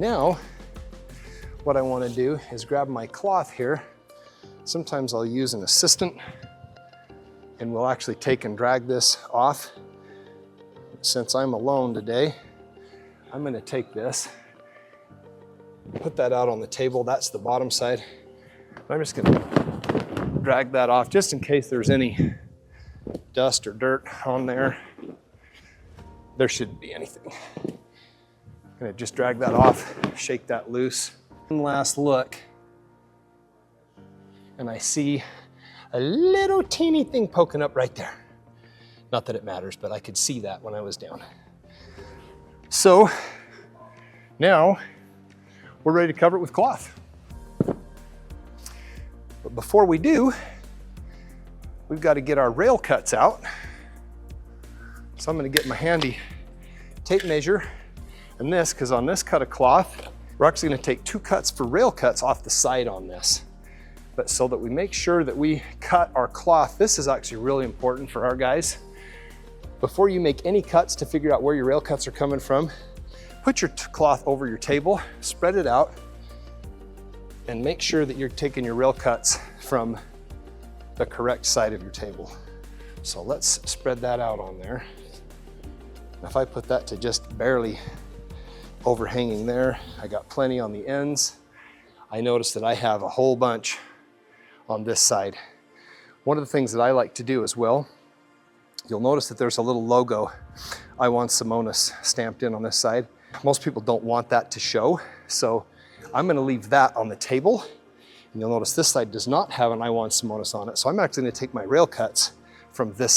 Now, what I want to do is grab my cloth here. Sometimes I'll use an assistant and we'll actually take and drag this off. Since I'm alone today, I'm going to take this, put that out on the table. That's the bottom side. I'm just going to drag that off just in case there's any dust or dirt on there. There shouldn't be anything. I'm going to just drag that off, shake that loose. One last look, and I see a little teeny thing poking up right there. Not that it matters, but I could see that when I was down. So now we're ready to cover it with cloth. But before we do, we've got to get our rail cuts out. So I'm going to get my handy tape measure and this, because on this cut of cloth, we're actually going to take 2 cuts for rail cuts off the side on this. But so that we make sure that we cut our cloth, this is actually really important for our guys. Before you make any cuts to figure out where your rail cuts are coming from, put your cloth over your table, spread it out, and make sure that you're taking your rail cuts from the correct side of your table. So let's spread that out on there. If I put that to just barely overhanging there, I got plenty on the ends. I noticed that I have a whole bunch on this side. One of the things that I like to do as well, you'll notice that there's a little logo, I Want Simonis, stamped in on this side. Most people don't want that to show, so I'm going to leave that on the table. And you'll notice this side does not have an I Want Simonis on it, so I'm actually going to take my rail cuts from this